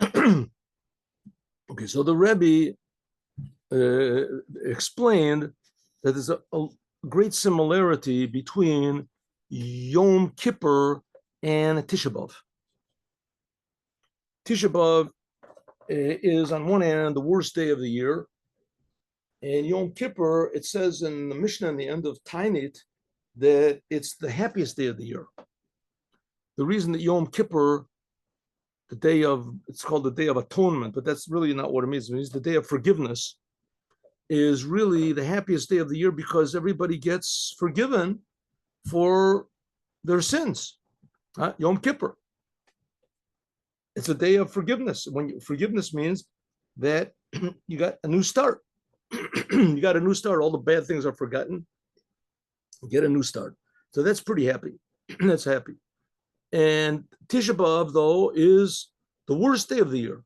Okay, so the Rebbe explained that there's a great similarity between Yom Kippur and Tisha B'Av. Tisha B'Av is on one hand the worst day of the year, and Yom Kippur, it says in the Mishnah in the end of Tainit that it's the happiest day of the year. The reason that Yom Kippur, it's called the Day of Atonement, but that's really not what it means. It means the Day of Forgiveness is really the happiest day of the year because everybody gets forgiven for their sins. Yom Kippur. It's a day of forgiveness. Forgiveness means that you got a new start. You got a new start. All the bad things are forgotten. You get a new start. So that's pretty happy. That's happy. And Tisha B'Av, though, is the worst day of the year.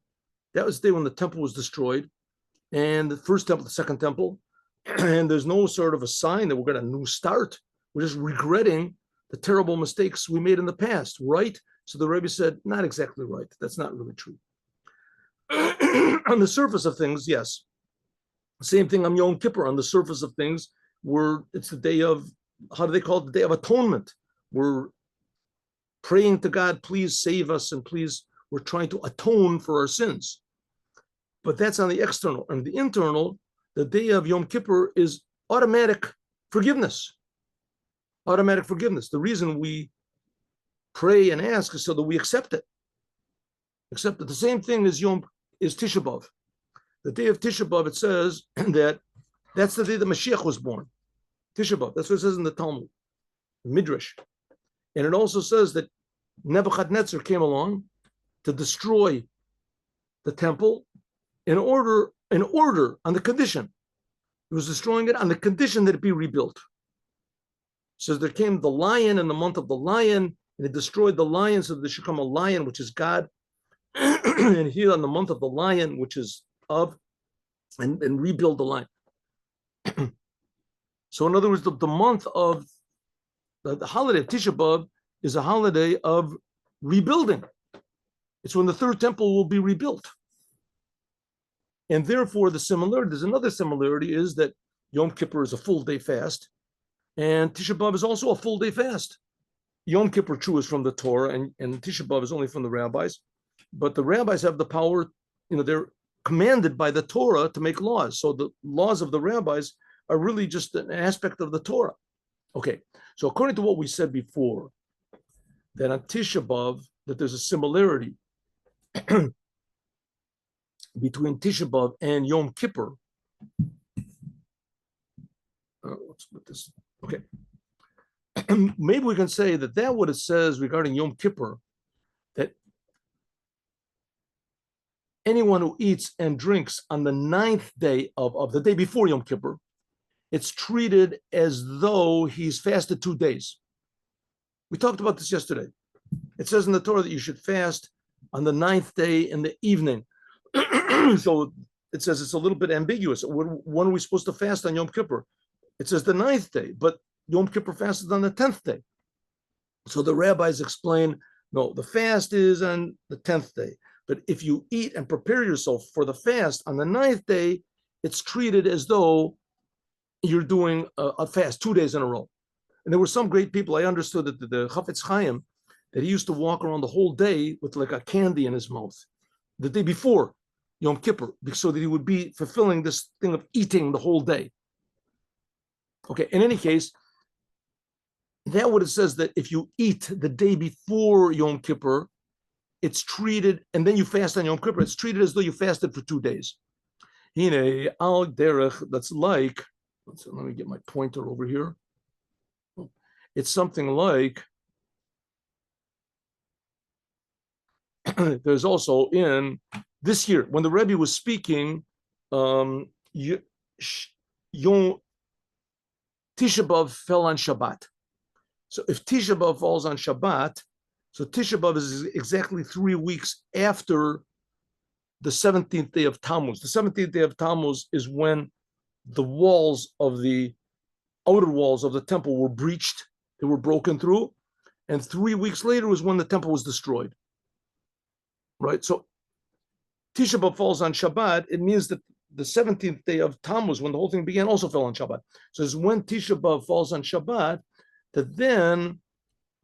That was the day when the temple was destroyed, and the first temple, the second temple, and there's no sort of a sign that we're going to new start. We're just regretting the terrible mistakes we made in the past, right? So the Rebbe said, not exactly right. That's not really true. On the surface of things, yes. Same thing on Yom Kippur. On the surface of things, it's the day of, how do they call it? The Day of Atonement. We're praying to God, please save us, and please, we're trying to atone for our sins. But that's on the external. And the internal, the day of Yom Kippur is automatic forgiveness. Automatic forgiveness. The reason we pray and ask is so that we accept it. Accept it. The same thing as Tisha B'Av. The day of Tisha B'Av, it says that that's the day that Moshiach was born. Tisha B'Av. That's what it says in the Talmud, Midrash. And it also says that Nebuchadnezzar came along to destroy the temple in order on the condition. He was destroying it on the condition that it be rebuilt. So there came the lion in the month of the lion, and it destroyed the lion, so there should come a lion, which is God. And here on the month of the lion, which is of, and rebuild the lion. So in other words, the month of the holiday of Tisha B'Av is a holiday of rebuilding. It's when the third temple will be rebuilt. And therefore, there's another similarity is that Yom Kippur is a full day fast, and Tisha B'Av is also a full day fast. Yom Kippur, true, is from the Torah, and Tisha B'Av is only from the rabbis. But the rabbis have the power, they're commanded by the Torah to make laws. So the laws of the rabbis are really just an aspect of the Torah. Okay, so according to what we said before, that on Tisha B'Av, that there's a similarity between Tisha B'Av and Yom Kippur. Let's put this. Okay. Maybe we can say that what it says regarding Yom Kippur, that anyone who eats and drinks on the 9th day of the day before Yom Kippur, it's treated as though he's fasted 2 days. We talked about this yesterday. It says in the Torah that you should fast on the 9th day in the evening. So it says it's a little bit ambiguous. When are we supposed to fast on Yom Kippur? It says the 9th day, but Yom Kippur fasted on the 10th day. So the rabbis explain, no, the fast is on the 10th day. But if you eat and prepare yourself for the fast on the 9th day, it's treated as though you're doing a fast 2 days in a row. And there were some great people. I understood that the Chafetz Chaim, that he used to walk around the whole day with like a candy in his mouth the day before Yom Kippur, so that he would be fulfilling this thing of eating the whole day. Okay, in any case, that what it says, that if you eat the day before Yom Kippur, it's treated, and then you fast on Yom Kippur, it's treated as though you fasted for 2 days. Hine al derech, that's like, let me get my pointer over here. It's something like, there's also in this year, when the Rebbe was speaking, Yom Tisha B'Av fell on Shabbat. So if Tisha B'Av falls on Shabbat, so Tisha B'Av is exactly 3 weeks after the 17th day of Tammuz. The 17th day of Tammuz is when the walls of the outer walls of the temple were breached. They were broken through. And 3 weeks later was when the temple was destroyed. Right? So Tisha B'Av falls on Shabbat, it means that the 17th day of Tammuz, when the whole thing began, also fell on Shabbat. So it's when Tisha B'Av falls on Shabbat that then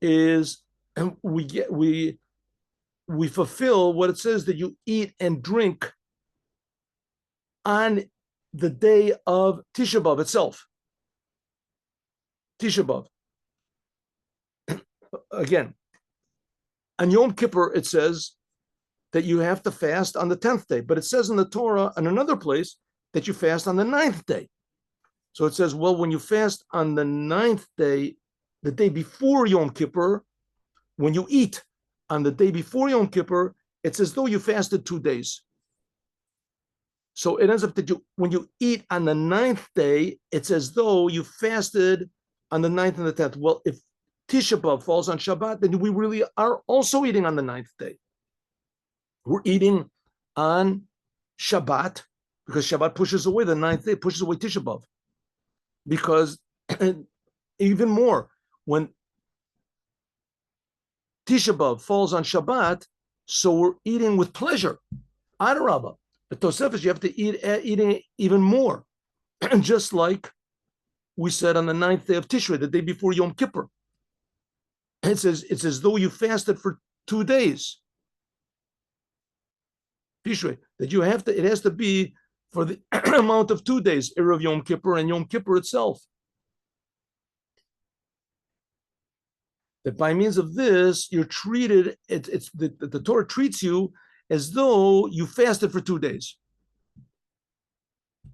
is we fulfill what it says, that you eat and drink on the day of Tisha B'Av itself. Tisha B'Av. Again, on Yom Kippur, it says that you have to fast on the 10th day, but it says in the Torah, in another place, that you fast on the 9th day. So it says, well, when you fast on the 9th day, the day before Yom Kippur, when you eat on the day before Yom Kippur, it's as though you fasted 2 days. So it ends up that when you eat on the 9th day, it's as though you fasted on the 9th and the 10th. Well, if Tisha B'Av falls on Shabbat, then we really are also eating on the 9th day. We're eating on Shabbat because Shabbat pushes away the 9th day, pushes away Tisha B'Av. Because even more, when Tisha B'Av falls on Shabbat, so we're eating with pleasure. Adarabah. But Tosefes, you have to eating even more. Just like we said on the 9th day of Tishrei, the day before Yom Kippur. It says it's as though you fasted for 2 days. Tishrei, that you have to, it has to be for the amount of 2 days, Erev Yom Kippur and Yom Kippur itself. That by means of this, you're treated, it's the Torah treats you as though you fasted for 2 days.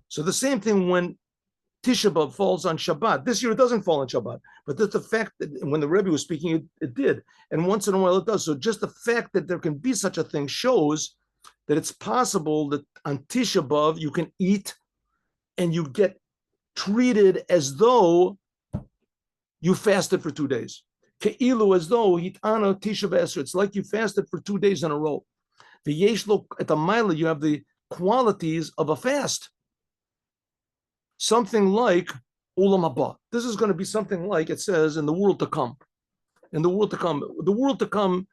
So the same thing when Tisha B'Av falls on Shabbat. This year it doesn't fall on Shabbat, but that's the fact that when the Rebbe was speaking, it did. And once in a while it does. So just the fact that there can be such a thing shows that it's possible that on Tisha B'Av you can eat and you get treated as though you fasted for 2 days. Ke'ilu, as though hitana Tisha B'Esher. It's like you fasted for 2 days in a row. The yeshlo at the mila, you have the qualities of a fast. Something like Olam Haba. This is going to be something like it says in the world to come. In the world to come. The world to come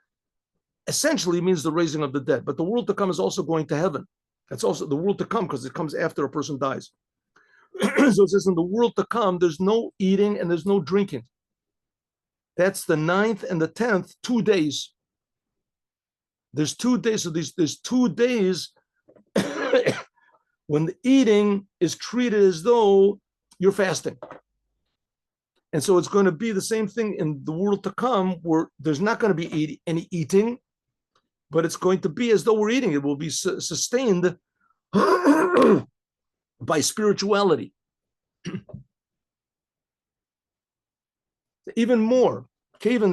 essentially means the raising of the dead, but the world to come is also going to heaven. That's also the world to come because it comes after a person dies. So it says in the world to come, there's no eating and there's no drinking. That's the 9th and the 10th, 2 days. There's 2 days. So there's 2 days when the eating is treated as though you're fasting. And so it's going to be the same thing in the world to come, where there's not going to be any eating, but it's going to be as though we're eating. It will be sustained by spirituality. Even more, even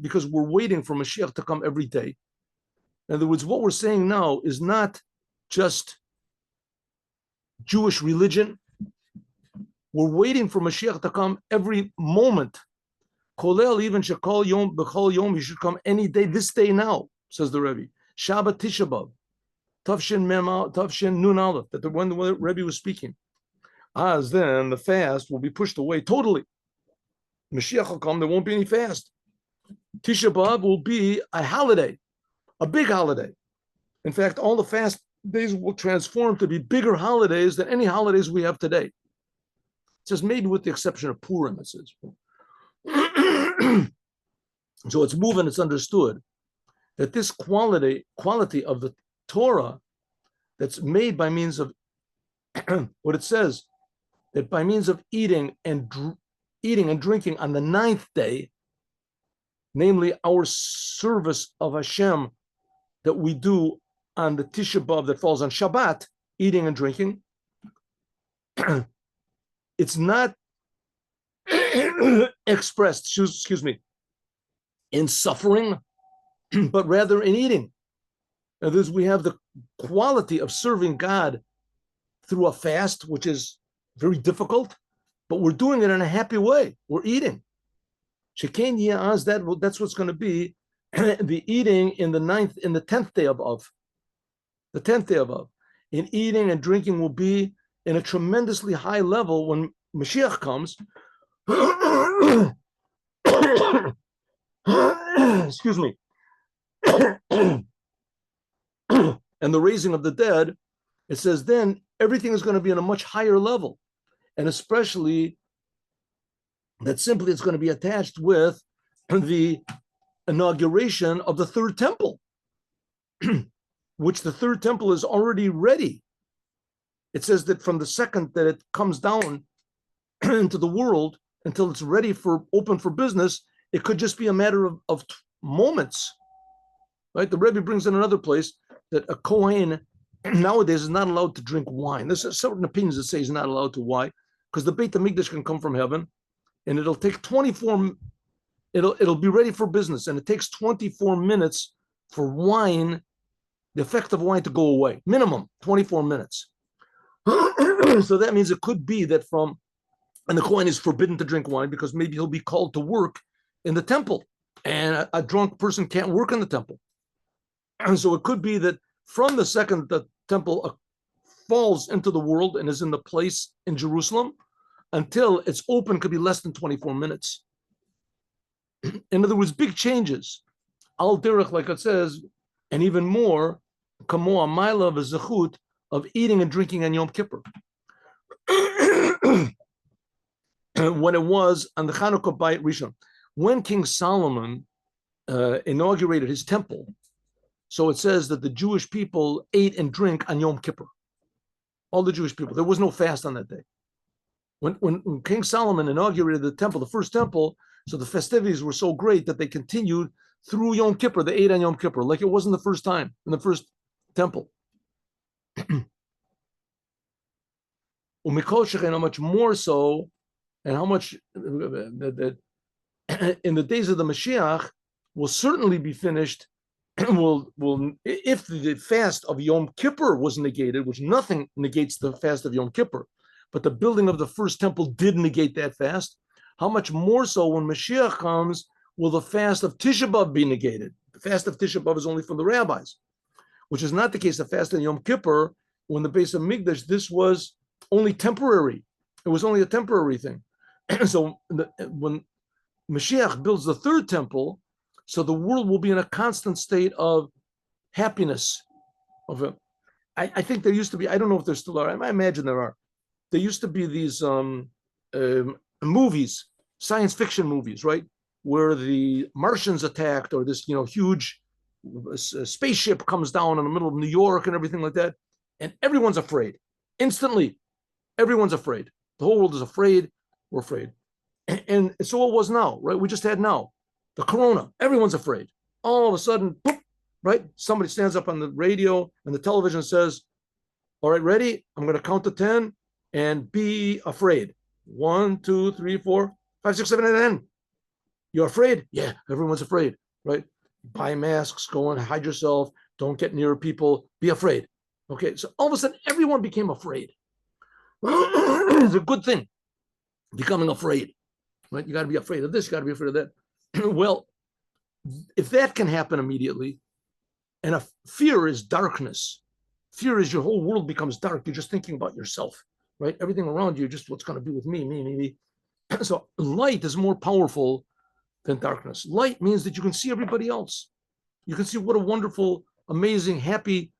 because we're waiting for Moshiach to come every day. In other words, what we're saying now is not just Jewish religion. We're waiting for Moshiach to come every moment. Kolel, even shekol yom b'chol yom, he should come any day. This day now, says the Rebbe. Shabbat Tisha B'Av, Tavshin Nun Aleph. That when the Rebbe was speaking, as then the fast will be pushed away totally. Mashiach will come. There won't be any fast. Tisha B'Av will be a holiday, a big holiday. In fact, all the fast days will transform to be bigger holidays than any holidays we have today. It says maybe with the exception of Purim, it says. So it's moving, it's understood that this quality of the Torah that's made by means of what it says, that by means of eating and drinking on the 9th day, namely our service of Hashem that we do on the Tisha B'Av that falls on Shabbat, eating and drinking, it's not expressed, excuse me, in suffering, but rather in eating. In other words, we have the quality of serving God through a fast, which is very difficult, but we're doing it in a happy way. We're eating. That's what's going to be the eating in the 10th day of Av. The 10th day of Av. In eating and drinking will be in a tremendously high level when Mashiach comes. Excuse me. and the raising of the dead, it says then everything is going to be on a much higher level. And especially that simply it's going to be attached with the inauguration of the third temple, which the third temple is already ready. It says that from the second that it comes down into the world until it's ready for open for business, it could just be a matter of moments, right? The Rebbe brings in another place that a Kohen nowadays is not allowed to drink wine. There's certain opinions that say he's not allowed to. Why? Because the Beit HaMikdash can come from heaven, and it'll take 24. It'll be ready for business, and it takes 24 minutes for wine, the effect of wine, to go away. Minimum 24 minutes. So that means it could be that and the Kohen is forbidden to drink wine because maybe he'll be called to work in the temple, and a drunk person can't work in the temple. And so it could be that from the second the temple falls into the world and is in the place in Jerusalem until it's open could be less than 24 minutes. In other words, big changes. Al derech, like it says, and even more, kamo amayla v'zechut of eating and drinking on Yom Kippur. When it was on the Chanukah Bayit Rishon, when King Solomon inaugurated his temple, so it says that the Jewish people ate and drink on Yom Kippur. All the Jewish people. There was no fast on that day. When King Solomon inaugurated the temple, the first temple, so the festivities were so great that they continued through Yom Kippur. They ate on Yom Kippur, like it wasn't the first time in the first temple. How much more so, and how much that in the days of the Moshiach will certainly be finished. will if the fast of Yom Kippur was negated, which nothing negates the fast of Yom Kippur, but the building of the first temple did negate that fast. How much more so when Mashiach comes will the fast of Tisha B'Av be negated? The fast of Tisha B'Av is only from the rabbis, which is not the case. The fast of Yom Kippur, when the base of Mikdash, this was only temporary. It was only a temporary thing. So when Mashiach builds the third temple, so the world will be in a constant state of happiness. I think there used to be, I don't know if there still are, I imagine there are. There used to be these movies, science fiction movies, right? Where the Martians attacked, or this, huge spaceship comes down in the middle of New York and everything like that. And everyone's afraid. Instantly, everyone's afraid. The whole world is afraid. We're afraid. And so it was now, right? We just had now the corona. Everyone's afraid. All of a sudden, boop, right? Somebody stands up on the radio and the television says, all right, ready? I'm going to count to 10 and be afraid. 1, 2, 3, 4, 5, 6, 7, 8, 10. You're afraid? Yeah, everyone's afraid, right? Buy masks, go and hide yourself. Don't get near people. Be afraid. Okay, so all of a sudden, everyone became afraid. It's a good thing, becoming afraid, right? You got to be afraid of this. You got to be afraid of that. Well, if that can happen immediately, and if fear is darkness, fear is your whole world becomes dark. You're just thinking about yourself, right? Everything around you, just what's going to be with me. So light is more powerful than darkness. Light means that you can see everybody else. You can see what a wonderful, amazing, happy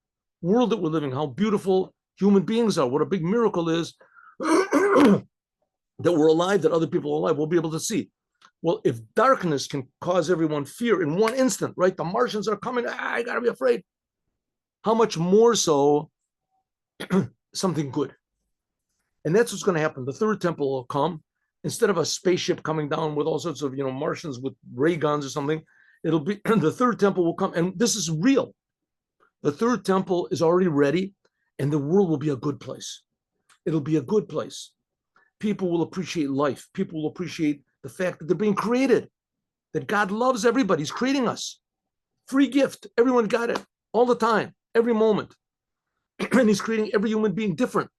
world that we're living, how beautiful human beings are, what a big miracle is that we're alive, that other people are alive. We'll be able to see. Well, if darkness can cause everyone fear in one instant, right? The Martians are coming. I got to be afraid. How much more so something good? And that's what's going to happen. The third temple will come. Instead of a spaceship coming down with all sorts of, Martians with ray guns or something, it'll be the third temple will come. And this is real. The third temple is already ready, and the world will be a good place. It'll be a good place. People will appreciate life. People will appreciate the fact that they're being created, that God loves everybody. He's creating us. Free gift. Everyone got it all the time, every moment. And he's creating every human being different.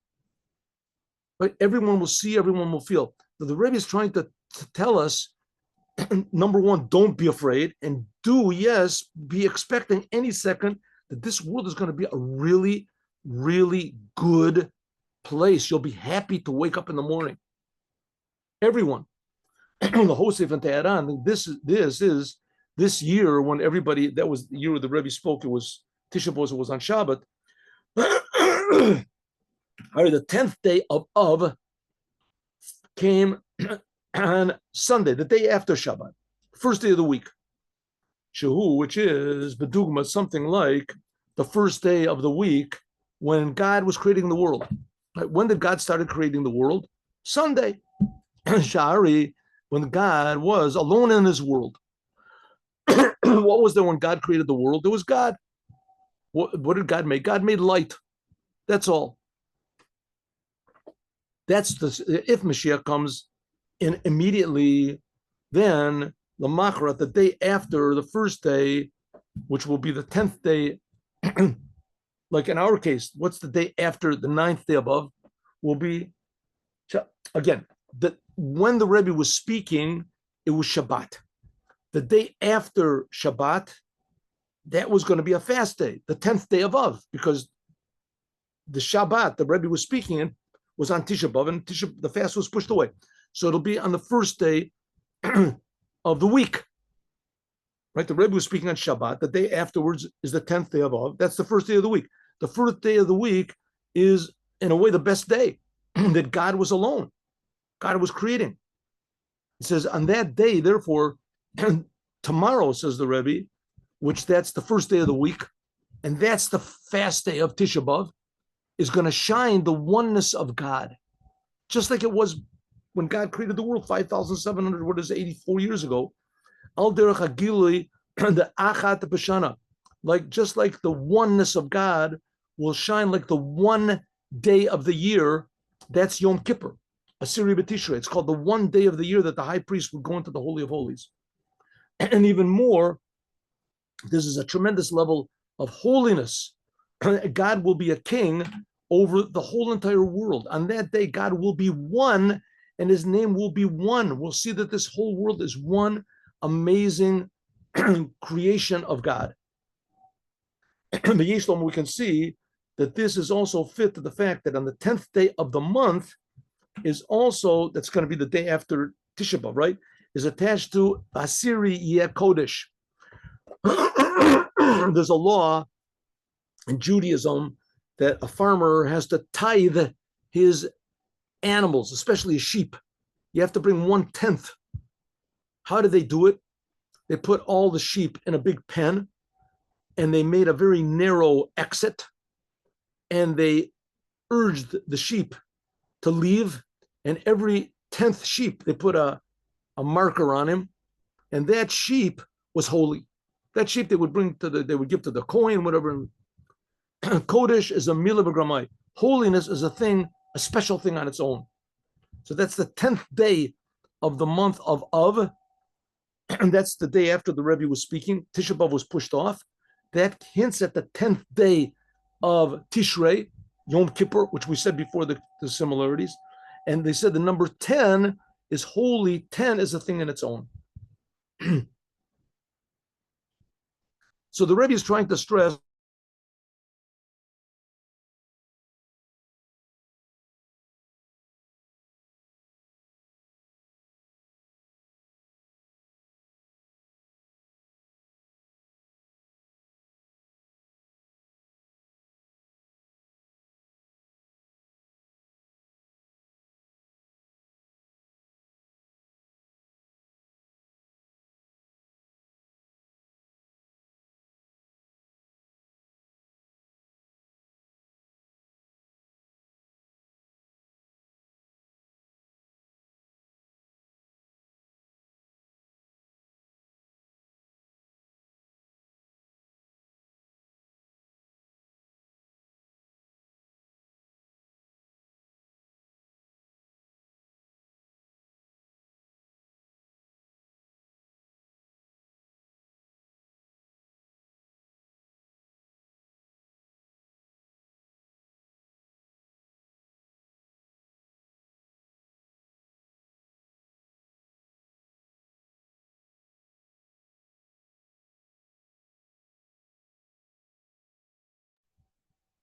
Right? Everyone will see, everyone will feel. So the Rebbe is trying to tell us, number one, don't be afraid. And yes, be expecting any second that this world is going to be a really, really good place. You'll be happy to wake up in the morning. Everyone. The Hosef and Teheran, this year when everybody, that was the year the Rebbe spoke, it was Tisha B'Av was on Shabbat. The 10th day of Av came on Sunday, the day after Shabbat, first day of the week. Shehu, which is Bedugma, something like the first day of the week when God was creating the world. Right? When did God started creating the world? Sunday. Sha'ari, when God was alone in his world. What was there when God created the world? There was God. What did God make? God made light. That's all. That's if Moshiach comes in immediately, then the Machrat, the day after the first day, which will be the 10th day, like in our case, what's the day after the 9th day above, will be, again, when the Rebbe was speaking, it was Shabbat. The day after Shabbat, that was going to be a fast day, the 10th day of Av, because the Shabbat the Rebbe was speaking in was on Tisha B'Av, and the fast was pushed away. So it'll be on the first day of the week. Right? The Rebbe was speaking on Shabbat. The day afterwards is the 10th day of Av. That's the first day of the week. The first day of the week is, in a way, the best day that God was alone. God was creating. It says, on that day, therefore, tomorrow, says the Rebbe, which that's the first day of the week, and that's the fast day of Tisha B'Av, is going to shine the oneness of God, just like it was when God created the world 5,784 years ago. Al derech hagilui, the achat b'shana, like just like the oneness of God will shine like the one day of the year. That's Yom Kippur, Asiri B'Tishrei. It's called the one day of the year that the high priest would go into the Holy of Holies. And even more, this is a tremendous level of holiness. God will be a king over the whole entire world. On that day, God will be one, and his name will be one. We'll see that this whole world is one amazing creation of God. We can see that this is also fit to the fact that on the 10th day of the month is also, that's going to be the day after Tisha B'Av, right? Is attached to Asiri Yeh Kodesh. There's a law in Judaism that a farmer has to tithe his animals, especially his sheep. You have to bring 1/10. How do they do it? They put all the sheep in a big pen, and they made a very narrow exit, and they urged the sheep to leave, and every 10th sheep, they put a marker on him, and that sheep was holy. That sheep they would bring they would give to the Kohen, whatever. Kodesh is a milah b'gramai. Holiness is a special thing on its own. So that's the 10th day of the month of Av, and that's the day after the Rebbe was speaking. Tisha B'Av was pushed off. That hints at the 10th day of Tishrei, Yom Kippur, which we said before the similarities. And they said the number 10 is holy. 10 is a thing in its own. So the Rebbe is trying to stress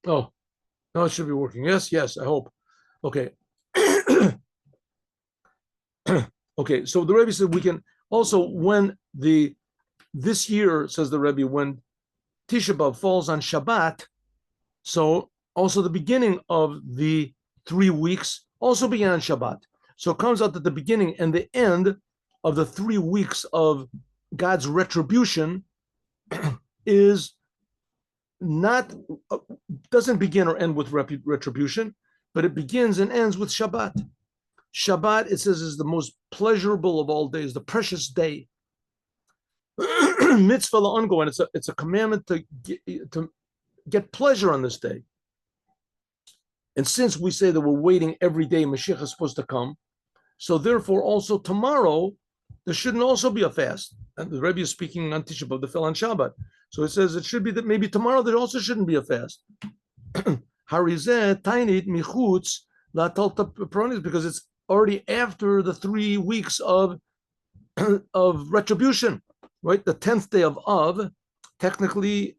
oh, no, it should be working. Yes, I hope. Okay. Okay, so the Rebbe said we can also, when this year, says the Rebbe, when Tisha B'Av falls on Shabbat, so also the beginning of the 3 weeks also began on Shabbat. So it comes out that the beginning and the end of the 3 weeks of God's retribution is not, doesn't begin or end with retribution, but it begins and ends with Shabbat. Shabbat, it says, is the most pleasurable of all days, the precious day. Mitzvah ongoing. It's a commandment to get pleasure on this day. And since we say that we're waiting every day, Moshiach is supposed to come, so therefore also tomorrow there shouldn't also be a fast. And the Rebbe is speaking on Tisha B'Av, the fell on Shabbat. So it says it should be that maybe tomorrow there also shouldn't be a fast. Harizeh tainit michutz latalta pronis, because it's already after the 3 weeks of retribution, right? The 10th day of Av, technically,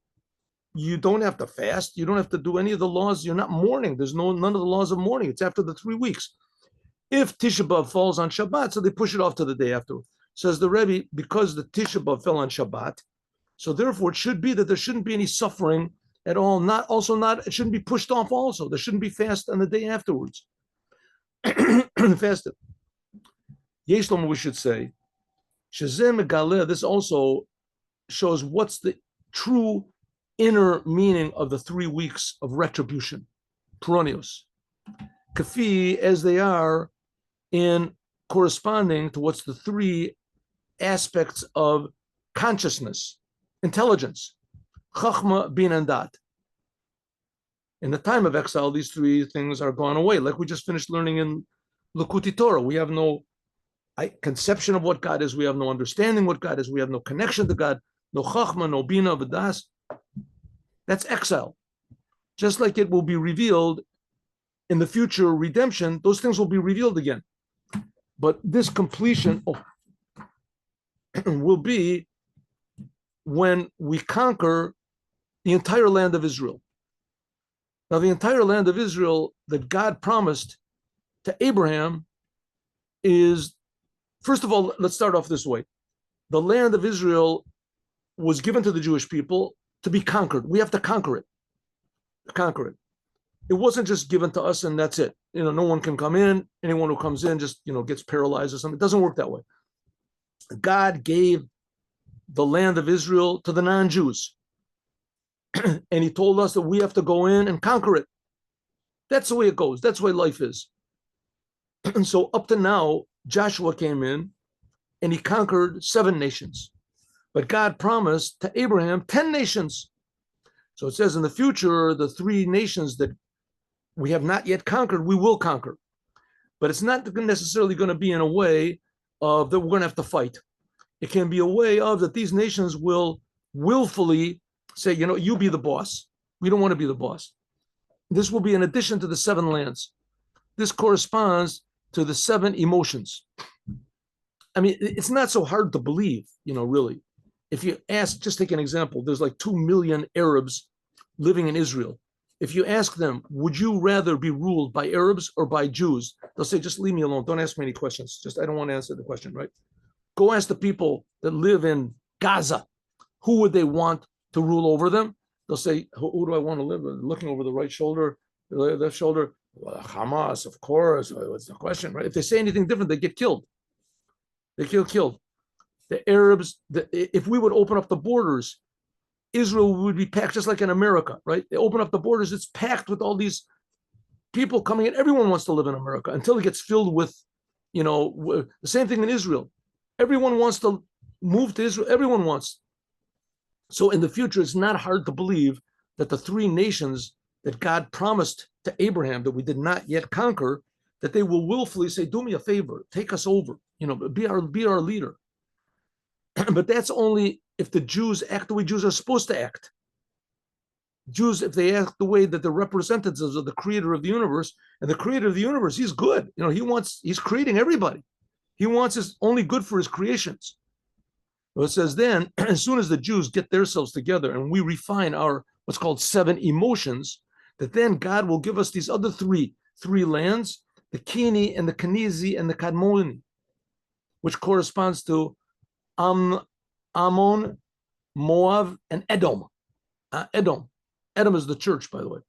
you don't have to fast. You don't have to do any of the laws. You're not mourning. There's none of the laws of mourning. It's after the 3 weeks. If Tisha B'Av falls on Shabbat, so they push it off to the day after. Says the Rebbe, because the Tisha B'Av fell on Shabbat, so therefore it should be that there shouldn't be any suffering at all. It shouldn't be pushed off also. There shouldn't be fast on the day afterwards. Fasted. Yeshlom, we should say, Shazem Megaleh, this also shows what's the true inner meaning of the 3 weeks of retribution, Peronios. Kafi, as they are in corresponding to what's the 3 aspects of consciousness, intelligence, Chachma, Bin, and Dat. In the time of exile, these 3 things are gone away. Like we just finished learning in Likkutei Torah. We have no conception of what God is. We have no understanding what God is. We have no connection to God. No Chachma, no Bina, V'das. That's exile. Just like it will be revealed in the future redemption, those things will be revealed again. But this completion will be when we conquer the entire land of Israel. Now, the entire land of Israel that God promised to Abraham is, first of all, let's start off this way. The land of Israel was given to the Jewish people to be conquered. We have to conquer it. Conquer it. It wasn't just given to us and that's it. No one can come in. Anyone who comes in just, gets paralyzed or something. It doesn't work that way. God gave the land of Israel to the non-Jews. And he told us that we have to go in and conquer it. That's the way it goes. That's the way life is. And so up to now, Joshua came in and he conquered 7 nations. But God promised to Abraham 10 nations. So it says in the future, the 3 nations that we have not yet conquered, we will conquer. But it's not necessarily going to be in a way of that we're going to have to fight. It can be a way of that these nations will willfully say, you be the boss. We don't want to be the boss. This will be in addition to the 7 lands. This corresponds to the 7 emotions. I mean, it's not so hard to believe, really. If you ask, just take an example, there's like 2 million Arabs living in Israel. If you ask them, would you rather be ruled by Arabs or by Jews? They'll say, just leave me alone. Don't ask me any questions. I don't want to answer the question, right? Go ask the people that live in Gaza. Who would they want to rule over them? They'll say, who do I want to live with? Looking over the right shoulder, the left shoulder. Well, Hamas, of course. What's the question, right? If they say anything different, they get killed. They get killed. The Arabs, if we would open up the borders, Israel would be packed just like in America, right? They open up the borders, it's packed with all these people coming in. Everyone wants to live in America until it gets filled with, the same thing in Israel. Everyone wants to move to Israel. Everyone wants. So in the future, it's not hard to believe that the 3 nations that God promised to Abraham that we did not yet conquer, that they will willfully say, do me a favor, take us over, be our leader. But that's only if the Jews act the way Jews are supposed to act. Jews, if they act the way that the representatives of the creator of the universe, and the creator of the universe, he's good. He's creating everybody. He wants us only good for his creations. Well, it says then, as soon as the Jews get themselves together and we refine our what's called 7 emotions, that then God will give us these other three lands, the Keni and the Kenizi and the Kadmoni, which corresponds to Ammon, Moab, and Edom. Edom. Edom is the church, by the way.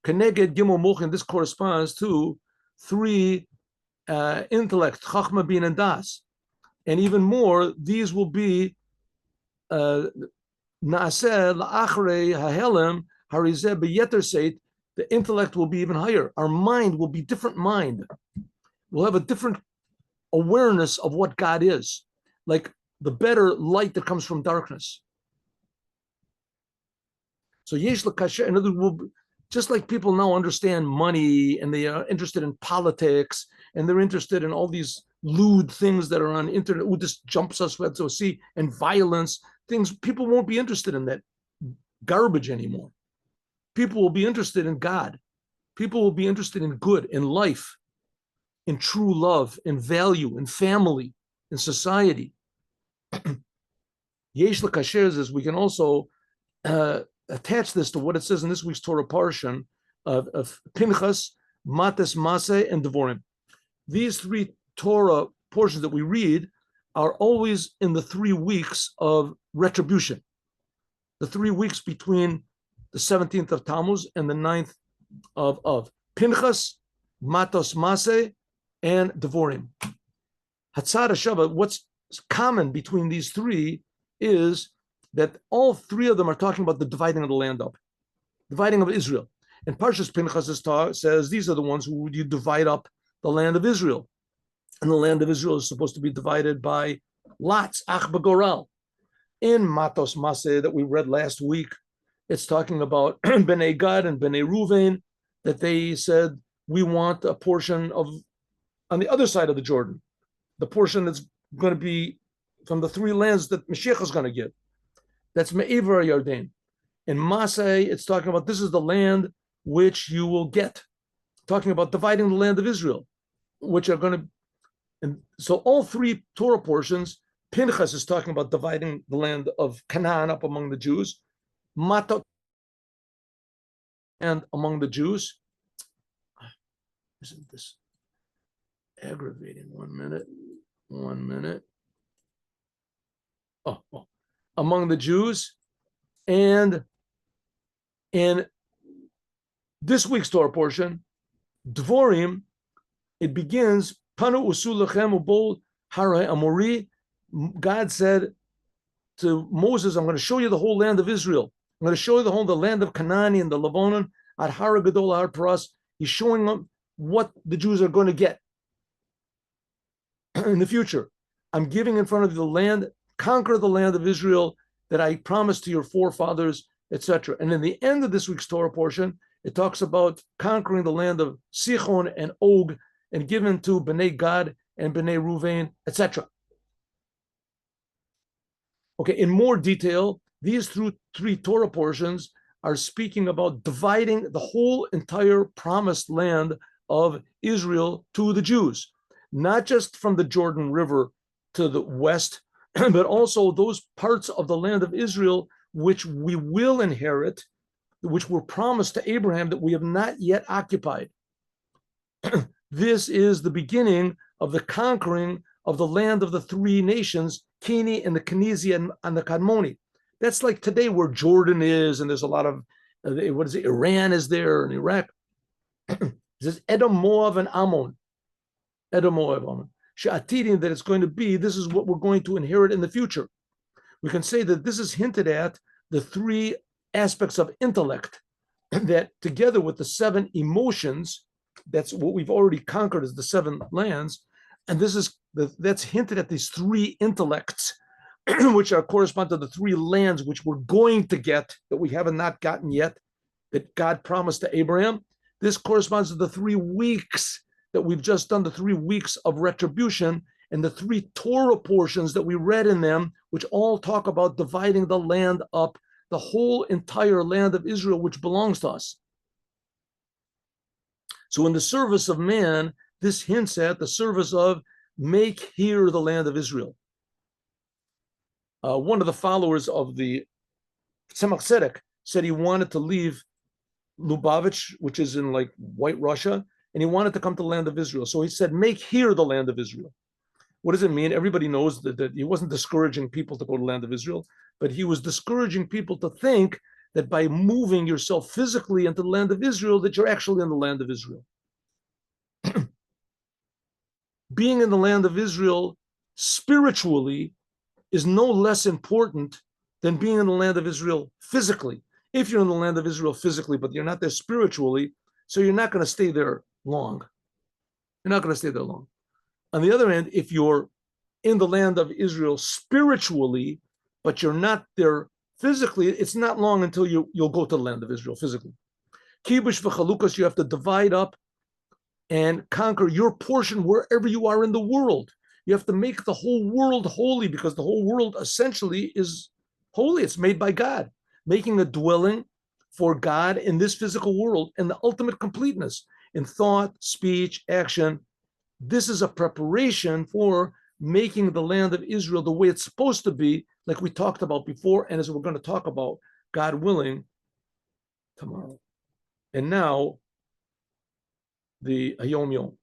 Keneged Gimel Mochin, this corresponds to three intellect, Chachma, Bin, and Das. And even more, these will be Naaseh La'achrei Hahelem Harizeh Beyeter Seit. The intellect will be even higher. Our mind will be different mind. We'll have a different awareness of what God is, like the better light that comes from darkness. So Yesh L'Kasher, in other words, just like people now understand money and they are interested in politics and they're interested in all these lewd things that are on the internet, who just jumps us to see, and violence, things, people won't be interested in that garbage anymore. People will be interested in God. People will be interested in good, in life, in true love, in value, in family, in society. Yesh L'Kasher is we can also attach this to what it says in this week's Torah portion of Pinchas, Mates, Maseh, and Devorim. These three Torah portions that we read are always in the 3 weeks of retribution, the 3 weeks between the 17th of Tammuz and the 9th of Pinchas, Matos, Maseh, and Devorim. Hatzad Shabbat, what's common between these three is that all three of them are talking about the dividing of the land up, dividing of Israel. And Parshas Pinchas says these are the ones who you divide up the land of Israel. And the land of Israel is supposed to be divided by lots, Ach Begoral. In Matos Maseh that we read last week, it's talking about Bnei Gad and Bnei Ruvain, that they said, we want a portion of, on the other side of the Jordan, the portion that's going to be from the three lands that Moshiach is going to give. That's Me'ever Yarden. In Maseh, it's talking about this is the land which you will get, talking about dividing the land of Israel, which are going to, and so all three Torah portions, Pinchas is talking about dividing the land of Canaan up among the Jews, Matot and among the Jews. Isn't this aggravating? 1 minute. Oh. Among the Jews. And in this week's Torah portion, Dvorim, it begins, Panu usul lechem ubol harai amori. God said to Moses, I'm going to show you the whole land of Israel. I'm going to show you the land of Canaan and the Lebanon, at Har Gadol, Har Paras. He's showing them what the Jews are going to get in the future. I'm giving in front of you the land, conquer the land of Israel that I promised to your forefathers, etc. And in the end of this week's Torah portion, it talks about conquering the land of Sichon and Og and given to Bnei Gad and Bnei Ruvain, etc. Okay, in more detail, these three Torah portions are speaking about dividing the whole entire promised land of Israel to the Jews, not just from the Jordan River to the west, but also those parts of the land of Israel which we will inherit, which were promised to Abraham that we have not yet occupied. This is the beginning of the conquering of the land of the three nations, Keni and the Kenizi and the Kadmoni. That's like today where Jordan is, and there's a lot of, Iran is there, and Iraq. This Edom, Moab, and Ammon. Edom, Moab, Ammon. She'atidim, that it's going to be, this is what we're going to inherit in the future. We can say that this is hinted at the three aspects of intellect that together with the 7 emotions, that's what we've already conquered as the 7 lands. And that's hinted at these 3 intellects, which are correspond to the 3 lands which we're going to get that we haven't not gotten yet, that God promised to Abraham. This corresponds to the 3 weeks that we've just done, the 3 weeks of retribution, and the 3 Torah portions that we read in them, which all talk about dividing the land up, the whole entire land of Israel, which belongs to us. So in the service of man, this hints at the service of make here the land of Israel. One of the followers of the Tzemach Tzedek said he wanted to leave Lubavitcher, which is in like White Russia, and he wanted to come to the land of Israel. So he said, make here the land of Israel. What does it mean? Everybody knows that he wasn't discouraging people to go to the land of Israel, but he was discouraging people to think that by moving yourself physically into the land of Israel, that you're actually in the land of Israel. Being in the land of Israel spiritually is no less important than being in the land of Israel physically. If you're in the land of Israel physically, but you're not there spiritually, so you're not going to stay there long. You're not going to stay there long. On the other hand, if you're in the land of Israel spiritually, but you're not there physically, it's not long until you'll go to the land of Israel physically. Kibush v'chalukas, you have to divide up and conquer your portion wherever you are in the world. You have to make the whole world holy, because the whole world essentially is holy. It's made by God, making a dwelling for God in this physical world and the ultimate completeness in thought, speech, action. This is a preparation for making the land of Israel the way it's supposed to be, like we talked about before, and as we're going to talk about, God willing, tomorrow. And now, the Hayom Yom.